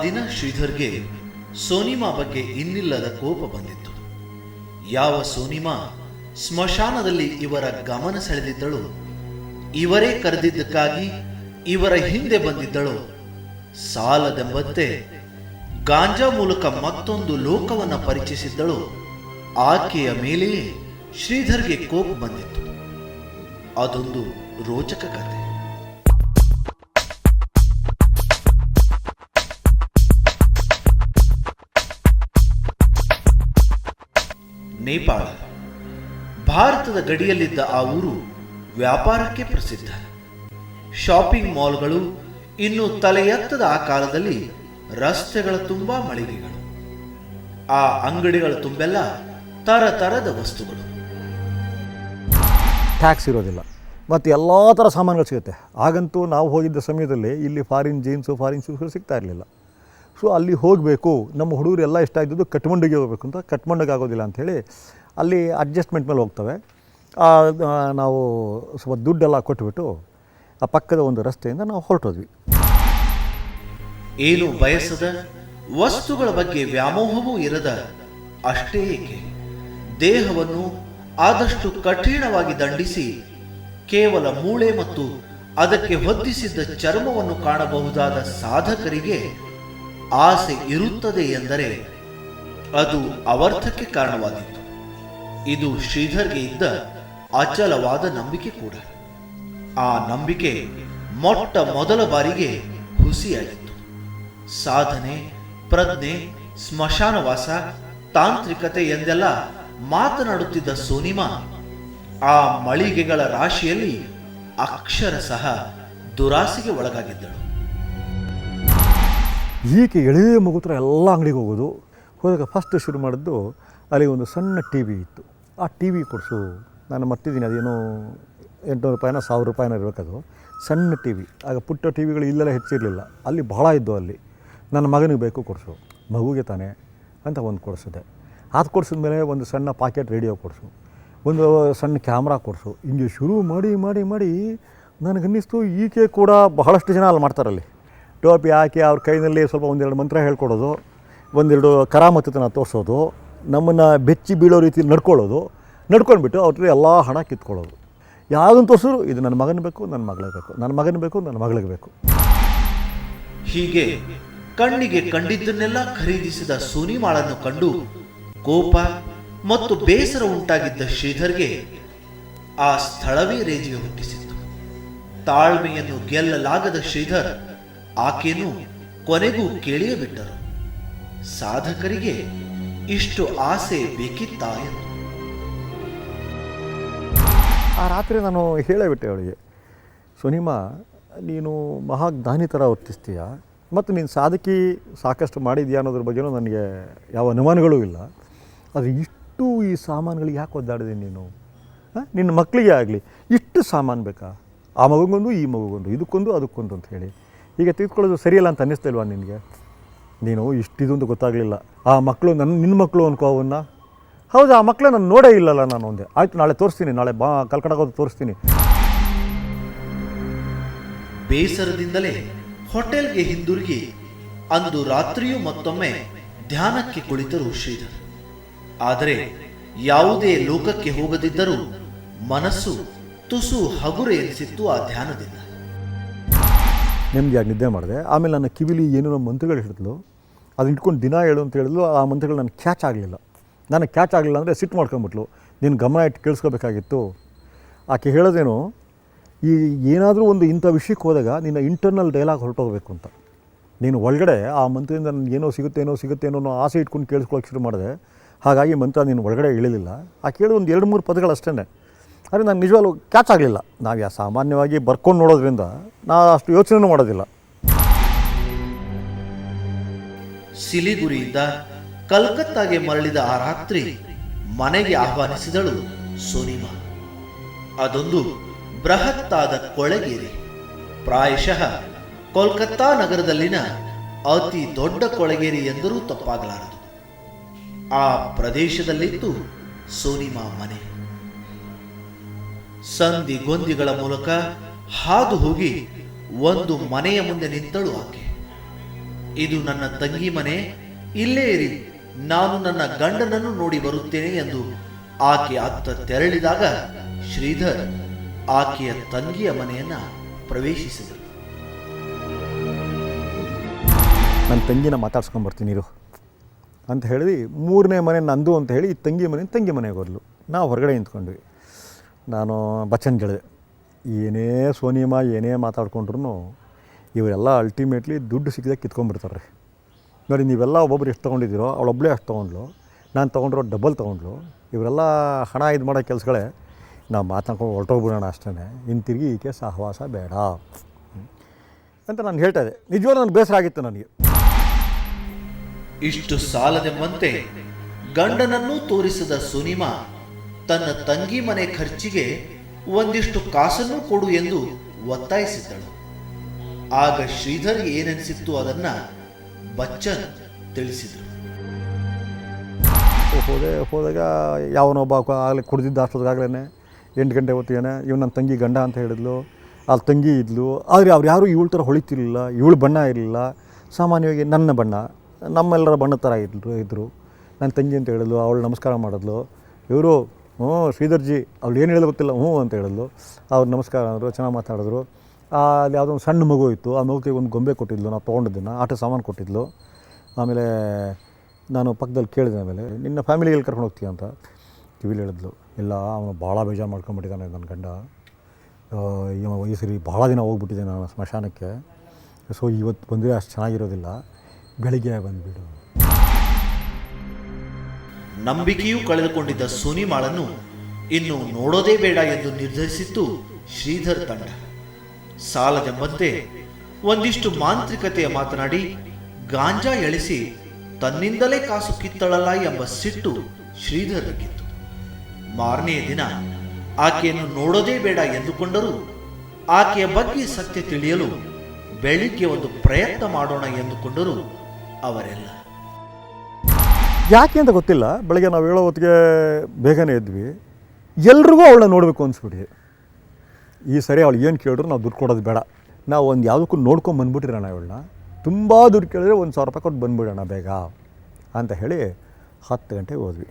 ದಿನ ಶ್ರೀಧರ್ಗೆ ಸೋನಿಮಾ ಬಗ್ಗೆ ಇನ್ನಿಲ್ಲದ ಕೋಪ ಬಂದಿತ್ತು. ಯಾವ ಸೋನಿಮಾ ಸ್ಮಶಾನದಲ್ಲಿ ಇವರ ಗಮನ ಸೆಳೆದಿದ್ದಳು, ಇವರೇ ಕರೆದಿದ್ದಕ್ಕಾಗಿ ಇವರ ಹಿಂದೆ ಬಂದಿದ್ದಳು, ಸಾಲದೆಂಬಂತೆ ಗಾಂಜಾ ಮೂಲಕ ಮತ್ತೊಂದು ಲೋಕವನ್ನು ಪರಿಚಯಿಸಿದ್ದಳು, ಆಕೆಯ ಮೇಲೆಯೇ ಶ್ರೀಧರ್ಗೆ ಕೋಪ ಬಂದಿತ್ತು. ಅದೊಂದು ರೋಚಕ ಕಥೆ. ನೇಪಾಳ ಭಾರತದ ಗಡಿಯಲ್ಲಿದ್ದ ಆ ಊರು ವ್ಯಾಪಾರಕ್ಕೆ ಪ್ರಸಿದ್ಧ. ಶಾಪಿಂಗ್ ಮಾಲ್ಗಳು ಇನ್ನು ತಲೆ ಎತ್ತದ ಆ ಕಾಲದಲ್ಲಿ ರಸ್ತೆಗಳ ತುಂಬಾ ಮಳಿಗೆಗಳು, ಆ ಅಂಗಡಿಗಳ ತುಂಬೆಲ್ಲ ತರತರದ ವಸ್ತುಗಳು. ಟ್ಯಾಕ್ಸ್ ಇರೋದಿಲ್ಲ ಮತ್ತು ಎಲ್ಲ ಥರ ಸಾಮಾನುಗಳು ಸಿಗುತ್ತೆ. ಆಗಂತೂ ನಾವು ಹೋಗಿದ್ದ ಸಮಯದಲ್ಲಿ ಇಲ್ಲಿ ಫಾರಿನ್ ಜೀನ್ಸು ಫಾರಿನ್ ಶೂಸ್ಗಳು ಸಿಗ್ತಾ ಇರಲಿಲ್ಲ. ಸೊ ಅಲ್ಲಿ ಹೋಗಬೇಕು, ನಮ್ಮ ಹುಡುಗರು ಎಲ್ಲ ಇಷ್ಟ ಇದ್ದದ್ದು ಕಟ್ಮಂಡಿಗೆ ಹೋಗಬೇಕು ಅಂತ. ಕಟ್ಮಂಡಿಗೆ ಆಗೋದಿಲ್ಲ ಅಂಥೇಳಿ ಅಲ್ಲಿ ಅಡ್ಜಸ್ಟ್ಮೆಂಟ್ ಮೇಲೆ ಹೋಗ್ತವೆ. ನಾವು ಸ್ವಲ್ಪ ದುಡ್ಡೆಲ್ಲ ಕೊಟ್ಟುಬಿಟ್ಟು ಆ ಪಕ್ಕದ ಒಂದು ರಸ್ತೆಯಿಂದ ನಾವು ಹೊರಟೋದ್ವಿ. ಏನು ಬಯಸದ ವಸ್ತುಗಳ ಬಗ್ಗೆ ವ್ಯಾಮೋಹವೂ ಇರದ, ಅಷ್ಟೇ ಏಕೆ ದೇಹವನ್ನು ಆದಷ್ಟು ಕಠಿಣವಾಗಿ ದಂಡಿಸಿ ಕೇವಲ ಮೂಳೆ ಮತ್ತು ಅದಕ್ಕೆ ಹೊದ್ದಿಸಿದ್ದ ಚರ್ಮವನ್ನು ಕಾಣಬಹುದಾದ ಸಾಧಕರಿಗೆ ಆಸೆ ಇರುತ್ತದೆ ಎಂದರೆ ಅದು ಅವರ್ಥಕ್ಕೆ ಕಾರಣವಾದಿತ್ತು. ಇದು ಶ್ರೀಧರ್ಗೆ ಇದ್ದ ಅಚಲವಾದ ನಂಬಿಕೆ ಕೂಡ. ಆ ನಂಬಿಕೆ ಮೊಟ್ಟ ಮೊದಲ ಬಾರಿಗೆ ಹುಸಿಯಾಗಿತ್ತು. ಸಾಧನೆ, ಪ್ರಜ್ಞೆ, ಸ್ಮಶಾನವಾಸ, ತಾಂತ್ರಿಕತೆ ಎಂದೆಲ್ಲ ಮಾತನಾಡುತ್ತಿದ್ದ ಸೋನಿಮಾ ಆ ಮಳಿಗೆಗಳ ರಾಶಿಯಲ್ಲಿ ಅಕ್ಷರಶಃ ದುರಾಸೆಗೆ ಒಳಗಾಗಿದ್ದಳು. ಈಕೆ ಎಳೆಯ ಮಗುತ್ರ ಎಲ್ಲ ಅಂಗಡಿಗೆ ಹೋಗೋದು. ಹೋದಾಗ ಫಸ್ಟ್ ಶುರು ಮಾಡಿದ್ದು ಅಲ್ಲಿ ಒಂದು ಸಣ್ಣ ಟಿ ವಿ ಇತ್ತು. ಆ ಟಿ ವಿ ಕೊಡಿಸು, ನಾನು ಮರ್ತಿದ್ದೀನಿ, ಅದೇನೋ 800 ರೂಪಾಯಿನ 1000 ರೂಪಾಯಿನ ಇರಬೇಕದು ಸಣ್ಣ ಟಿ ವಿ. ಆಗ ಪುಟ್ಟ ಟಿ ವಿಗಳು ಇಲ್ಲೆಲ್ಲ ಹೆಚ್ಚಿರಲಿಲ್ಲ, ಅಲ್ಲಿ ಬಹಳ ಇದ್ದವು. ಅಲ್ಲಿ ನನ್ನ ಮಗನಿಗೆ ಬೇಕು ಕೊಡಿಸು, ಮಗುಗೆ ತಾನೆ ಅಂತ ಒಂದು ಕೊಡಿಸಿದೆ. ಅದು ಕೊಡಿಸಿದ್ಮೇಲೆ ಒಂದು ಸಣ್ಣ ಪಾಕೆಟ್ ರೇಡಿಯೋ ಕೊಡಿಸು, ಒಂದು ಸಣ್ಣ ಕ್ಯಾಮ್ರಾ ಕೊಡಿಸು. ಹಿಂಗೆ ಶುರು ಮಾಡಿ ಮಾಡಿ ಮಾಡಿ ನನಗನ್ನಿಸ್ತು ಈಕೆ ಕೂಡ ಬಹಳಷ್ಟು ಜನ ಅಲ್ಲಿ ಮಾಡ್ತಾರಲ್ಲಿ. ಟೋಪಿ ಹಾಕಿ ಅವ್ರ ಕೈನಲ್ಲಿ ಸ್ವಲ್ಪ ಒಂದೆರಡು ಮಂತ್ರ ಹೇಳ್ಕೊಡೋದು, ಒಂದೆರಡು ಕರಾಮತ್ತನ ತೋರಿಸೋದು, ನಮ್ಮನ್ನು ಬೆಚ್ಚಿ ಬೀಳೋ ರೀತಿಯಲ್ಲಿ ನಡ್ಕೊಂಡ್ಬಿಟ್ಟು ಅವ್ರ ಎಲ್ಲ ಹಣ ಕಿತ್ಕೊಳ್ಳೋದು. ಯಾವುದನ್ನು ತೋರಿಸಿದ್ರು ಇದು ನನ್ನ ಮಗನ ಬೇಕು, ನನ್ನ ಮಗಳಿಗೆ ಬೇಕು, ನನ್ನ ಮಗನ ಬೇಕು, ನನ್ನ ಮಗಳಿಗೆ ಬೇಕು. ಹೀಗೆ ಕಣ್ಣಿಗೆ ಕಂಡಿದ್ದನ್ನೆಲ್ಲ ಖರೀದಿಸಿದ ಸೋನಿಮಾಳನ್ನು ಕಂಡು ಕೋಪ ಮತ್ತು ಬೇಸರ ಉಂಟಾಗಿದ್ದ ಶ್ರೀಧರ್ಗೆ ಆ ಸ್ಥಳವೇ ರೇಜಿಗೆ ಹುಟ್ಟಿಸಿತ್ತು. ತಾಳ್ಮೆಯನ್ನು ಗೆಲ್ಲಲಾಗದ ಶ್ರೀಧರ್ ಆಕೆಯನ್ನು ಕೊನೆಗೂ ಕೇಳಿಯೇ ಬಿಟ್ಟರು. ಸಾಧಕರಿಗೆ ಇಷ್ಟು ಆಸೆ ಬೇಕಿತ್ತಾ ಎಂದು. ಆ ರಾತ್ರಿ ನಾನು ಹೇಳೇಬಿಟ್ಟೆ ಅವಳಿಗೆ, ಸೋನಿಮಾ ನೀನು ಮಹಾಜ್ಞಾನಿ ಥರ ವರ್ತಿಸ್ತೀಯ ಮತ್ತು ನೀನು ಸಾಧಕಿ ಸಾಕಷ್ಟು ಮಾಡಿದ್ಯಾ ಅನ್ನೋದ್ರ ಬಗ್ಗೆನೂ ನನಗೆ ಯಾವ ಅನುಮಾನಗಳೂ ಇಲ್ಲ. ಆದರೆ ಇಷ್ಟು ಈ ಸಾಮಾನುಗಳಿಗೆ ಯಾಕೆ ಒದ್ದಾಡಿದೆ ನೀನು? ನಿನ್ನ ಮಕ್ಕಳಿಗೆ ಆಗಲಿ ಇಷ್ಟು ಸಾಮಾನು ಬೇಕಾ? ಆ ಮಗುಗೊಂದು ಈ ಮಗುಗೊಂದು, ಇದಕ್ಕೊಂದು ಅದಕ್ಕೊಂದು ಅಂತ ಹೇಳಿ ಈಗ ತೆಗೆದುಕೊಳ್ಳೋದು ಸರಿಯಲ್ಲ ಅಂತ ಅನ್ನಿಸ್ತಿಲ್ವಾ ನಿನಗೆ? ನೀನು ಇಷ್ಟಿದು ಅಂತ ಗೊತ್ತಾಗಲಿಲ್ಲ. ಆ ಮಕ್ಕಳು ನಿನ್ನ ಮಕ್ಕಳು ಅನ್ಕೋ ಅವನ್ನ. ಹೌದು, ಆ ಮಕ್ಕಳು ನಾನು ನೋಡೇ ಇಲ್ಲಲ್ಲ ನಾನು ಒಂದೇ. ಆಯಿತು, ನಾಳೆ ತೋರಿಸ್ತೀನಿ, ನಾಳೆ ಕಲ್ಕಡಾಗೋದು ತೋರಿಸ್ತೀನಿ. ಬೇಸರದಿಂದಲೇ ಹೋಟೆಲ್ಗೆ ಹಿಂದಿರುಗಿ ಅಂದು ರಾತ್ರಿಯೂ ಮತ್ತೊಮ್ಮೆ ಧ್ಯಾನಕ್ಕೆ ಕುಳಿತರು ಶ್ರೀಧರ್. ಆದರೆ ಯಾವುದೇ ಲೋಕಕ್ಕೆ ಹೋಗದಿದ್ದರೂ ಮನಸ್ಸು ತುಸು ಹಗುರೆ ಎನಿಸಿತ್ತು ಆ ಧ್ಯಾನದಿಂದ. ನೆಮ್ಮದಿಯಾಗಿ ನಿದ್ದೆ ಮಾಡಿದೆ. ಆಮೇಲೆ ನನ್ನ ಕಿವಿಲಿ ಏನೇನೋ ಮಂತ್ರಗಳು ಹಿಡಿದ್ಲು, ಅದು ಇಟ್ಕೊಂಡು ದಿನ ಹೇಳು ಅಂತ ಹೇಳಿದ್ಲು. ಆ ಮಂತ್ರಗಳು ನನಗೆ ಕ್ಯಾಚ್ ಆಗಲಿಲ್ಲ. ನನಗೆ ಕ್ಯಾಚ್ ಆಗಲಿಲ್ಲ ಅಂದರೆ ಸಿಟ್ಟು ಮಾಡ್ಕೊಂಬಿಟ್ಲು. ನೀನು ಗಮನ ಇಟ್ಟು ಕೇಳಿಸ್ಕೋಬೇಕಾಗಿತ್ತು. ಆಕೆ ಹೇಳೋದೇನು, ಈ ಏನಾದರೂ ಒಂದು ಇಂಥ ವಿಷಯಕ್ಕೆ ಹೋದಾಗ ನಿನ್ನ ಇಂಟರ್ನಲ್ ಡೈಲಾಗ್ ಹೊರಟೋಗಬೇಕು ಅಂತ. ನೀನು ಒಳಗಡೆ ಆ ಮಂತ್ರದಿಂದ ನನಗೆ ಏನೋ ಸಿಗುತ್ತೇನೋ ಅನ್ನೋ ಆಸೆ ಇಟ್ಕೊಂಡು ಕೇಳಿಸ್ಕೊಳ್ಳೋಕೆ ಶುರು ಮಾಡಿದೆ. ಹಾಗಾಗಿ ಮಂತ್ರ ನೀನು ಒಳಗಡೆ ಇಳಿಲಿಲ್ಲ. ಆ ಕೇಳಿದ ಒಂದು 2-3 ಪದಗಳು ಅಷ್ಟೇ. ಆದರೆ ನಾನು ನಿಜವಾಗ್ಲೂ ಕ್ಯಾಚ್ ಆಗಲಿಲ್ಲ. ನಾವು ಸಾಮಾನ್ಯವಾಗಿ ಬರ್ಕೊಂಡು ನೋಡೋದ್ರಿಂದ ನಾವು ಅಷ್ಟು ಯೋಚನೆ ಮಾಡೋದಿಲ್ಲ. ಸಿಲಿಗುರಿಯಿಂದ ಕಲ್ಕತ್ತಾಗೆ ಮರಳಿದ ಆ ರಾತ್ರಿ ಮನೆಗೆ ಆಹ್ವಾನಿಸಿದಳು ಸೋನಿಮಾ. ಅದೊಂದು ಬೃಹತ್ತಾದ ಕೊಳೆಗೇರಿ. ಪ್ರಾಯಶಃ ಕೋಲ್ಕತ್ತಾ ನಗರದಲ್ಲಿನ ಅತಿ ದೊಡ್ಡ ಕೊಳೆಗೇರಿ ಎಂದರೂ ತಪ್ಪಾಗಲಾರದು. ಆ ಪ್ರದೇಶದಲ್ಲಿತ್ತು ಸೋನಿಮಾ ಮನೆ. ಸಂಧಿ ಗೊಂದಿಗಳ ಮೂಲಕ ಹಾದು ಹೋಗಿ ಒಂದು ಮನೆಯ ಮುಂದೆ ನಿಂತಳು ಆಕೆ. ಇದು ನನ್ನ ತಂಗಿ ಮನೆ, ಇಲ್ಲೇ ಇರಿ, ನಾನು ನನ್ನ ಗಂಡನನ್ನು ನೋಡಿ ಬರುತ್ತೇನೆ ಎಂದು ಆಕೆ ಅತ್ತ ತೆರಳಿದಾಗ ಶ್ರೀಧರ್ ಆಕೆಯ ತಂಗಿಯ ಮನೆಯನ್ನ ಪ್ರವೇಶಿಸಿದರು. ನನ್ನ ತಂಗಿನ ಮಾತಾಡ್ಸ್ಕೊಂಬರ್ತೀನಿ ಇರು ಅಂತ ಹೇಳಿ 3ನೇ ಮನೆ ನಂದು ಅಂತ ಹೇಳಿ ತಂಗಿ ಮನೆಗೆ ಹೋದ್ಲು. ನಾವು ಹೊರಗಡೆ ನಿಂತ್ಕೊಂಡ್ವಿ. ನಾನು ಬಚ್ಚನ್ ಕೇಳಿದೆ, ಏನೇ ಸೋನಿಮಾ ಏನೇ ಮಾತಾಡ್ಕೊಂಡ್ರು ಇವರೆಲ್ಲ ಅಲ್ಟಿಮೇಟ್ಲಿ ದುಡ್ಡು ಸಿಕ್ಕಿದಾಗ ಕಿತ್ಕೊಂಡ್ಬಿಡ್ತಾರೆ ನೋಡಿ. ನೀವೆಲ್ಲ ಒಬ್ಬೊಬ್ರು ಎಷ್ಟು ತೊಗೊಂಡಿದ್ದೀರೋ ಅವಳೊಬ್ಬಳೇ ಅಷ್ಟು ತೊಗೊಂಡ್ಲು, ನಾನು ತೊಗೊಂಡಿರೋ ಡಬಲ್ ತೊಗೊಂಡ್ಲು. ಇವರೆಲ್ಲ ಹಣ ಇದು ಮಾಡೋ ಕೆಲಸಗಳೇ. ನಾವು ಮಾತಾಡ್ಕೊಂಡು ಹೊರಟೋಗ್ಬಿಡೋಣ ಅಷ್ಟೇ, ಇನ್ನು ತಿರುಗಿ ಈಕೆ ಸಹವಾಸ ಬೇಡ ಅಂತ ನಾನು ಹೇಳ್ತಾ ಇದ್ದೆ. ನಿಜವಾಗ್ಲೂ ನನಗೆ ಬೇಸರ ಆಗಿತ್ತು ನನಗೆ. ಇಷ್ಟು ಸಾಲದೆಂಬಂತೆ ಗಂಡನನ್ನೂ ತೋರಿಸಿದ ಸುನಿಮಾ ತನ್ನ ತಂಗಿ ಮನೆ ಖರ್ಚಿಗೆ ಒಂದಿಷ್ಟು ಕಾಸನ್ನು ಕೊಡು ಎಂದು ಒತ್ತಾಯಿಸಿದ್ದಳು. ಆಗ ಶ್ರೀಧರ್ ಏನೆನಿಸಿತ್ತು ಅದನ್ನ ಬಚ್ಚನ್ ತಿಳಿಸಿದರು. ಹೋದಾಗ ಯಾವನೊಬ್ಬ ಆಗಲೇ ಕುಡಿದಿದ್ದ ಅಷ್ಟೊತ್ತಿಗಾಗಲೇ 8 ಗಂಟೆ ಹೊತ್ತಿಗೆ ಇವ್ನು ನನ್ನ ತಂಗಿ ಗಂಡ ಅಂತ ಹೇಳಿದ್ಲು. ಅಲ್ಲಿ ತಂಗಿ ಇದ್ಲು, ಆದರೆ ಅವ್ರು ಯಾರೂ ಇವಳ ಥರ ಹೊಳಿತಿರ್ಲಿಲ್ಲ, ಇವಳು ಬಣ್ಣ ಇರಲಿಲ್ಲ. ಸಾಮಾನ್ಯವಾಗಿ ನನ್ನ ಬಣ್ಣ, ನಮ್ಮೆಲ್ಲರ ಬಣ್ಣದ ಥರ ಇದ್ದರು. ನನ್ನ ತಂಗಿ ಅಂತ ಹೇಳಿದ್ಲು, ಅವಳು ನಮಸ್ಕಾರ ಮಾಡಿದ್ಲು. ಇವರು ಶ್ರೀಧರ್ಜಿ ಅವಳು ಏನು ಹೇಳೋದು ಗೊತ್ತಿಲ್ಲ, ಅಂತ ಹೇಳಿದ್ಲು. ಅವ್ರು ನಮಸ್ಕಾರ ಅಂದರು, ಚೆನ್ನಾಗಿ ಮಾತಾಡಿದ್ರು. ಅಲ್ಲಿ ಯಾವುದೋ ಒಂದು ಸಣ್ಣ ಮಗು ಇತ್ತು, ಆ ಮಗುಗೆ ಒಂದು ಗೊಂಬೆ ಕೊಟ್ಟಿದ್ಲು, ನಾವು ತೊಗೊಂಡಿದ್ದನ್ನು ಆಟ ಸಾಮಾನು ಕೊಟ್ಟಿದ್ಲು. ಆಮೇಲೆ ನಾನು ಪಕ್ಕದಲ್ಲಿ ಕೇಳಿದೆ, ಆಮೇಲೆ ನಿನ್ನ ಫ್ಯಾಮಿಲಿಯಲ್ಲಿ ಕರ್ಕೊಂಡು ಹೋಗ್ತೀಯ ಅಂತ ಕಿವಿಲಿ ಹೇಳಿದ್ಲು. ಇಲ್ಲ, ಅವನು ಭಾಳ ಬೇಜಾರು ಮಾಡ್ಕೊಂಡ್ಬಿಟ್ಟಿದ್ದಾನೆ ನನ್ನ ಗಂಡ, ಈ ಸರಿ ಭಾಳ ದಿನ ಹೋಗ್ಬಿಟ್ಟಿದ್ದೆ ನಾನು ಸ್ಮಶಾನಕ್ಕೆ, ಸೊ ಇವತ್ತು ಬಂದರೆ ಅಷ್ಟು ಚೆನ್ನಾಗಿರೋದಿಲ್ಲ, ಬೆಳಿಗ್ಗೆ ಬಂದುಬಿಡು. ನಂಬಿಕೆಯೂ ಕಳೆದುಕೊಂಡಿದ್ದ ಸುನಿಮಾಳನ್ನು ಇನ್ನು ನೋಡೋದೇ ಬೇಡ ಎಂದು ನಿರ್ಧರಿಸಿತ್ತು ಶ್ರೀಧರ್ ತಂಡ. ಸಾಲದೆಂಬಂತೆ ಒಂದಿಷ್ಟು ಮಾಂತ್ರಿಕತೆಯ ಮಾತನಾಡಿ ಗಾಂಜಾ ಎಳಿಸಿ ತನ್ನಿಂದಲೇ ಕಾಸು ಕಿತ್ತಳಲ್ಲ ಎಂಬ ಸಿಟ್ಟು ಶ್ರೀಧರ್ಗಿತ್ತು. ಮಾರನೆಯ ದಿನ ಆಕೆಯನ್ನು ನೋಡೋದೇ ಬೇಡ ಎಂದುಕೊಂಡರೂ ಆಕೆಯ ಬಗ್ಗೆ ಸತ್ಯ ತಿಳಿಯಲು ಬೆಳಿಗ್ಗೆ ಒಂದು ಪ್ರಯತ್ನ ಮಾಡೋಣ ಎಂದುಕೊಂಡರು ಅವರೆಲ್ಲ. ಯಾಕೆ ಅಂತ ಗೊತ್ತಿಲ್ಲ, ಬೆಳಗ್ಗೆ ನಾವು ಹೇಳೋ ಹೊತ್ತಿಗೆ ಬೇಗನೆ ಇದ್ವಿ. ಎಲ್ರಿಗೂ ಅವಳನ್ನ ನೋಡಬೇಕು ಅನಿಸ್ಬಿಟ್ಟಿದೆ. ಈ ಸರಿ ಅವಳು ಏನು ಕೇಳಿದ್ರು ನಾವು ದುಡ್ಡು ಕೊಡೋದು ಬೇಡ, ನಾವು ಒಂದು ಯಾವುದಕ್ಕೂ ನೋಡ್ಕೊಂಡು ಬಂದುಬಿಟ್ಟಿರೋಣ, ಇವಳನ್ನ ತುಂಬ ದುಡ್ಡು ಕೇಳಿದ್ರೆ 1,000 ರೂಪಾಯಿ ಕೊಟ್ಟು ಬಂದುಬಿಡೋಣ ಬೇಗ ಅಂತ ಹೇಳಿ 10 ಗಂಟೆಗೆ ಹೋದ್ವಿ.